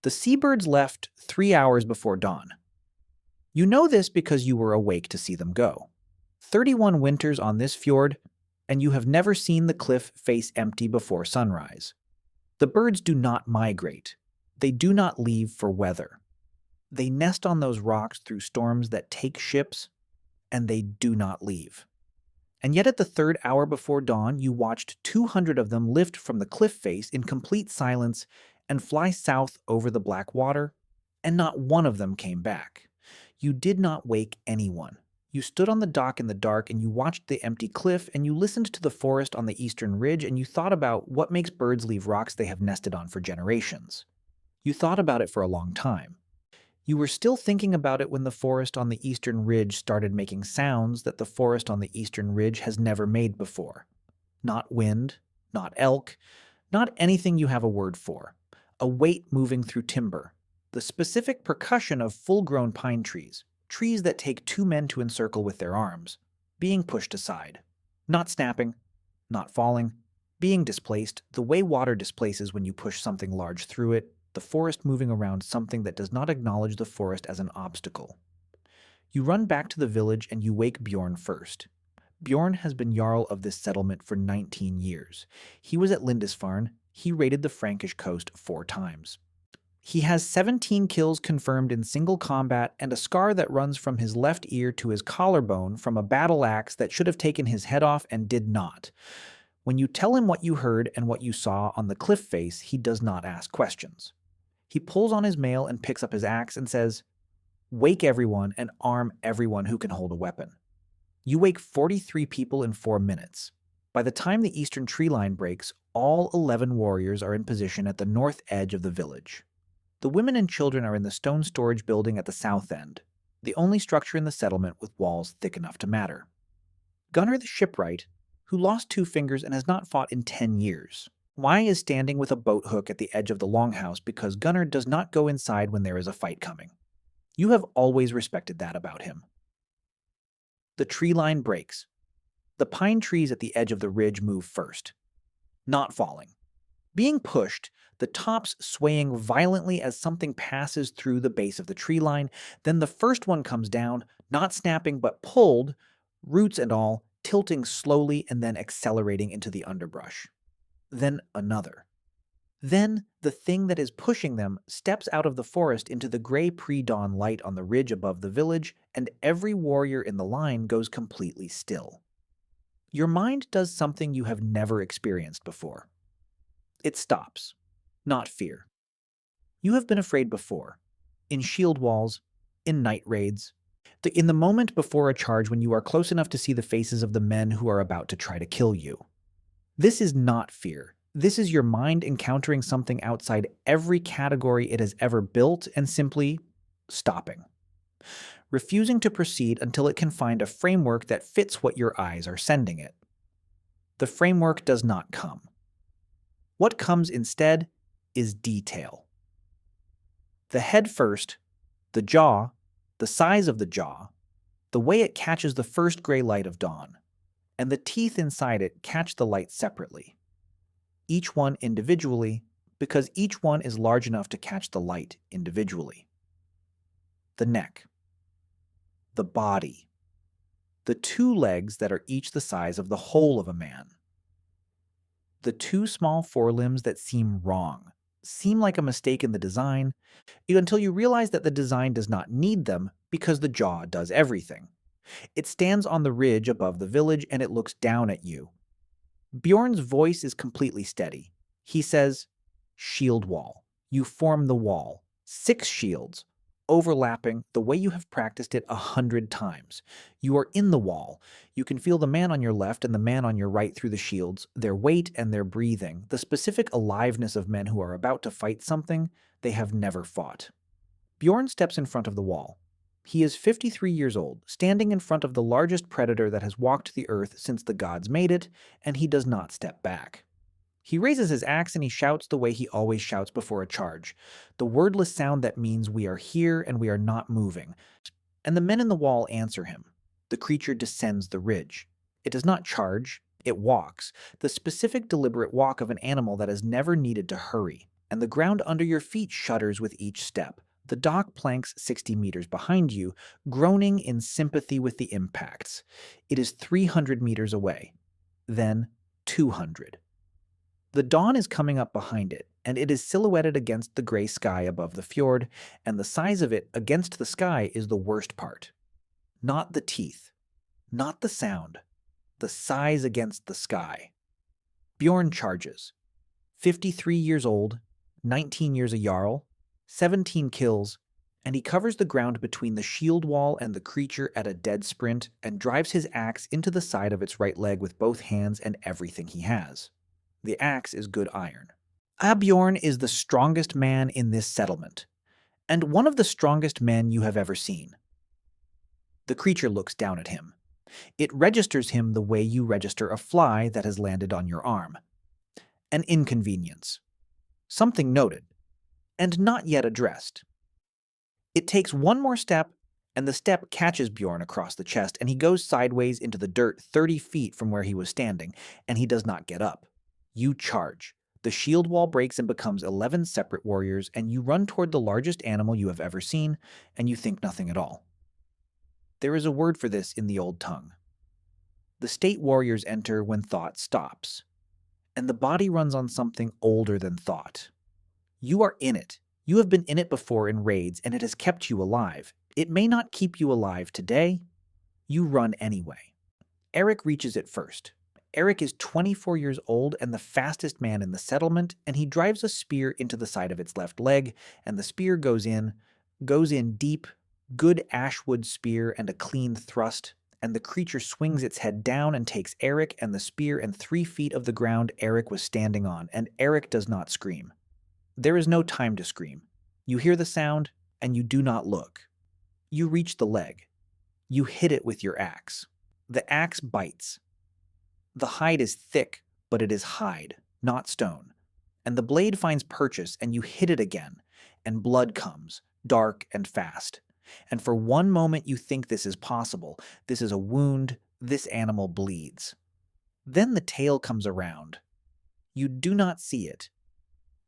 The seabirds left 3 hours before dawn. You know this because you were awake to see them go. 31 winters on this fjord, and you have never seen the cliff face empty before sunrise. The birds do not migrate. They do not leave for weather. They nest on those rocks through storms that take ships, and they do not leave. And yet at the third hour before dawn, you watched 200 of them lift from the cliff face in complete silence and fly south over the black water, and not one of them came back. You did not wake anyone. You stood on the dock in the dark and you watched the empty cliff and you listened to the forest on the eastern ridge and you thought about what makes birds leave rocks they have nested on for generations. You thought about it for a long time. You were still thinking about it when the forest on the eastern ridge started making sounds that the forest on the eastern ridge has never made before. Not wind, not elk, not anything you have a word for. A weight moving through timber. The specific percussion of full-grown pine trees, trees that take two men to encircle with their arms, being pushed aside. Not snapping, not falling, being displaced, the way water displaces when you push something large through it, the forest moving around something that does not acknowledge the forest as an obstacle. You run back to the village and you wake Bjorn first. Bjorn has been jarl of this settlement for 19 years. He was at Lindisfarne. He raided the Frankish coast 4 times. He has 17 kills confirmed in single combat and a scar that runs from his left ear to his collarbone from a battle axe that should have taken his head off and did not. When you tell him what you heard and what you saw on the cliff face, he does not ask questions. He pulls on his mail and picks up his axe and says, "Wake everyone and arm everyone who can hold a weapon." You wake 43 people in 4 minutes. By the time the eastern tree line breaks, all 11 warriors are in position at the north edge of the village. The women and children are in the stone storage building at the south end, the only structure in the settlement with walls thick enough to matter. Gunnar the shipwright, who lost 2 fingers and has not fought in 10 years. Why is standing with a boat hook at the edge of the longhouse because Gunnar does not go inside when there is a fight coming. You have always respected that about him. The tree line breaks. The pine trees at the edge of the ridge move first, not falling. Being pushed, the tops swaying violently as something passes through the base of the tree line, then the first one comes down, not snapping but pulled, roots and all, tilting slowly and then accelerating into the underbrush. Then another. Then the thing that is pushing them steps out of the forest into the gray pre-dawn light on the ridge above the village, and every warrior in the line goes completely still. Your mind does something you have never experienced before. It stops. Not fear. You have been afraid before. In shield walls, in night raids, in the moment before a charge when you are close enough to see the faces of the men who are about to try to kill you. This is not fear. This is your mind encountering something outside every category it has ever built and simply stopping. Refusing to proceed until it can find a framework that fits what your eyes are sending it. The framework does not come. What comes instead is detail. The head first, the jaw, the size of the jaw, the way it catches the first gray light of dawn, and the teeth inside it catch the light separately. Each one individually, because each one is large enough to catch the light individually. The neck. The body. The 2 legs that are each the size of the whole of a man. The 2 small forelimbs that seem wrong, seem like a mistake in the design, until you realize that the design does not need them because the jaw does everything. It stands on the ridge above the village and it looks down at you. Bjorn's voice is completely steady. He says, "Shield wall. You form the wall. 6 shields, overlapping the way you have practiced it 100 times. You are in the wall. You can feel the man on your left and the man on your right through the shields, their weight and their breathing, the specific aliveness of men who are about to fight something they have never fought." Bjorn steps in front of the wall. He is 53 years old, standing in front of the largest predator that has walked the earth since the gods made it, and he does not step back. He raises his axe and he shouts the way he always shouts before a charge, the wordless sound that means we are here and we are not moving. And the men in the wall answer him. The creature descends the ridge. It does not charge, it walks, the specific deliberate walk of an animal that has never needed to hurry. and the ground under your feet shudders with each step. The dock planks 60 meters behind you, groaning in sympathy with the impacts. It is 300 meters away, then 200. The dawn is coming up behind it, and it is silhouetted against the gray sky above the fjord, and the size of it against the sky is the worst part. Not the teeth, not the sound, the size against the sky. Bjorn charges. 53 years old, 19 years a jarl, 17 kills, and he covers the ground between the shield wall and the creature at a dead sprint and drives his axe into the side of its right leg with both hands and everything he has. The axe is good iron. Bjorn is the strongest man in this settlement, and one of the strongest men you have ever seen. The creature looks down at him. It registers him the way you register a fly that has landed on your arm. An inconvenience. Something noted, and not yet addressed. It takes one more step, and the step catches Bjorn across the chest, and he goes sideways into the dirt 30 feet from where he was standing, and he does not get up. You charge. The shield wall breaks and becomes 11 separate warriors, and you run toward the largest animal you have ever seen, and you think nothing at all. There is a word for this in the old tongue. The state warriors enter when thought stops, and the body runs on something older than thought. You are in it. You have been in it before in raids, and it has kept you alive. It may not keep you alive today. You run anyway. Eric reaches it first. Eric is 24 years old and the fastest man in the settlement, and he drives a spear into the side of its left leg, and the spear goes in deep, good ashwood spear and a clean thrust, and the creature swings its head down and takes Eric and the spear and 3 feet of the ground Eric was standing on, and Eric does not scream. There is no time to scream. You hear the sound, and you do not look. You reach the leg. You hit it with your axe. The axe bites. The hide is thick, but it is hide, not stone. And the blade finds purchase, and you hit it again, and blood comes, dark and fast. And for one moment you think this is possible. This is a wound. This animal bleeds. Then the tail comes around. You do not see it.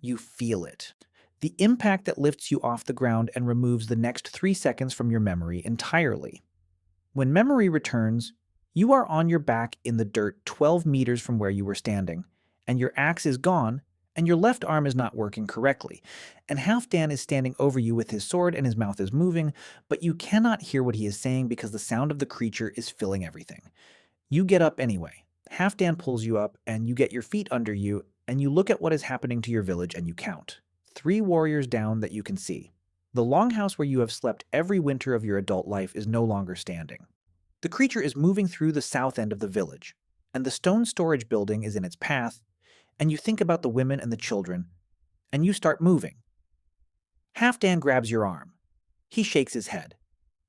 You feel it. The impact that lifts you off the ground and removes the next 3 seconds from your memory entirely. When memory returns, you are on your back in the dirt 12 meters from where you were standing, and your axe is gone, and your left arm is not working correctly, and Halfdan is standing over you with his sword and his mouth is moving, but you cannot hear what he is saying because the sound of the creature is filling everything. You get up anyway. Halfdan pulls you up, and you get your feet under you, and you look at what is happening to your village and you count. 3 warriors down that you can see. The longhouse where you have slept every winter of your adult life is no longer standing. The creature is moving through the south end of the village, and the stone storage building is in its path, and you think about the women and the children, and you start moving. Halfdan grabs your arm. He shakes his head.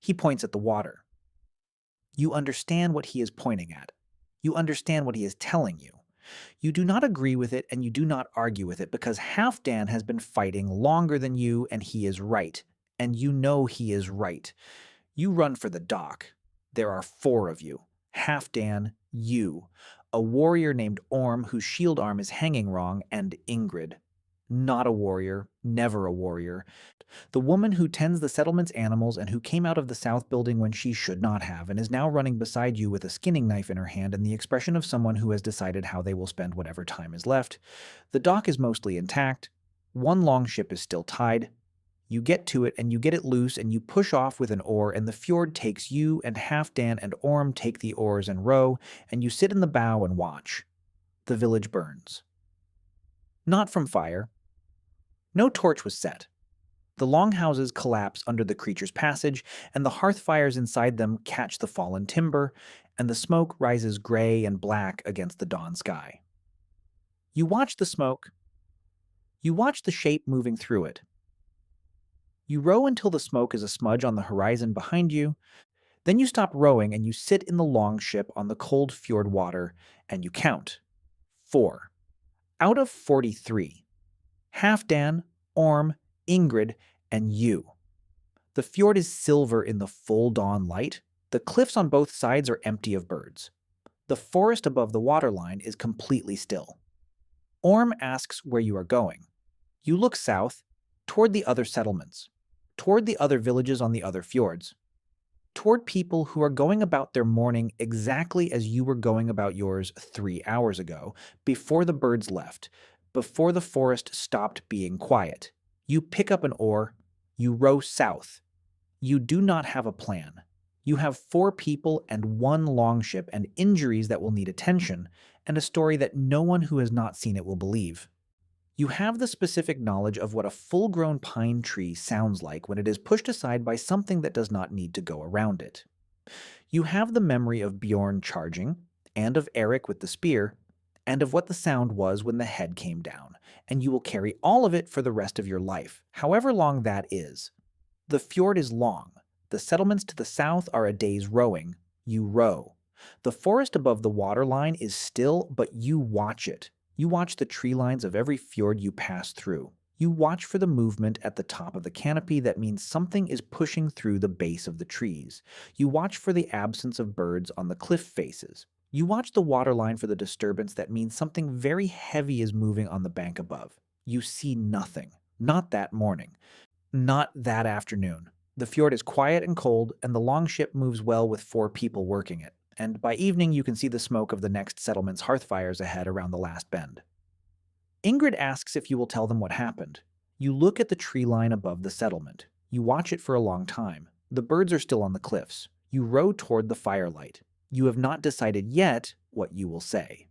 He points at the water. You understand what he is pointing at. You understand what he is telling you. You do not agree with it, and you do not argue with it, because Halfdan has been fighting longer than you, and he is right. And you know he is right. You run for the dock. There are 4 of you. Halfdan, you, a warrior named Orm whose shield arm is hanging wrong, and Ingrid. Not a warrior, never a warrior. The woman who tends the settlement's animals and who came out of the south building when she should not have and is now running beside you with a skinning knife in her hand and the expression of someone who has decided how they will spend whatever time is left. The dock is mostly intact. 1 longship is still tied. You get to it and you get it loose and you push off with an oar, and the fjord takes you, and Halfdan and Orm take the oars and row, and you sit in the bow and watch. The village burns. Not from fire. No torch was set. The longhouses collapse under the creature's passage, and the hearth fires inside them catch the fallen timber, and the smoke rises gray and black against the dawn sky. You watch the smoke. You watch the shape moving through it. You row until the smoke is a smudge on the horizon behind you. Then you stop rowing and you sit in the longship on the cold fjord water, and you count. 4. Out of 43. Halfdan, Orm, Ingrid, and you. The fjord is silver in the full dawn light. The cliffs on both sides are empty of birds. The forest above the waterline is completely still. Orm asks where you are going. You look south, toward the other settlements, toward the other villages on the other fjords, toward people who are going about their morning exactly as you were going about yours 3 hours ago, before the birds left, before the forest stopped being quiet. You pick up an oar, you row south. You do not have a plan. You have 4 people and 1 longship and injuries that will need attention, and a story that no one who has not seen it will believe. You have the specific knowledge of what a full-grown pine tree sounds like when it is pushed aside by something that does not need to go around it. You have the memory of Bjorn charging, and of Eric with the spear, and of what the sound was when the head came down, and you will carry all of it for the rest of your life, however long that is. The fjord is long. The settlements to the south are a day's rowing. You row. The forest above the waterline is still, but you watch it. You watch the tree lines of every fjord you pass through. You watch for the movement at the top of the canopy that means something is pushing through the base of the trees. You watch for the absence of birds on the cliff faces. You watch the waterline for the disturbance that means something very heavy is moving on the bank above. You see nothing. Not that morning. Not that afternoon. The fjord is quiet and cold, and the longship moves well with 4 people working it, and by evening you can see the smoke of the next settlement's hearth fires ahead around the last bend. Ingrid asks if you will tell them what happened. You look at the tree line above the settlement. You watch it for a long time. The birds are still on the cliffs. You row toward the firelight. You have not decided yet what you will say.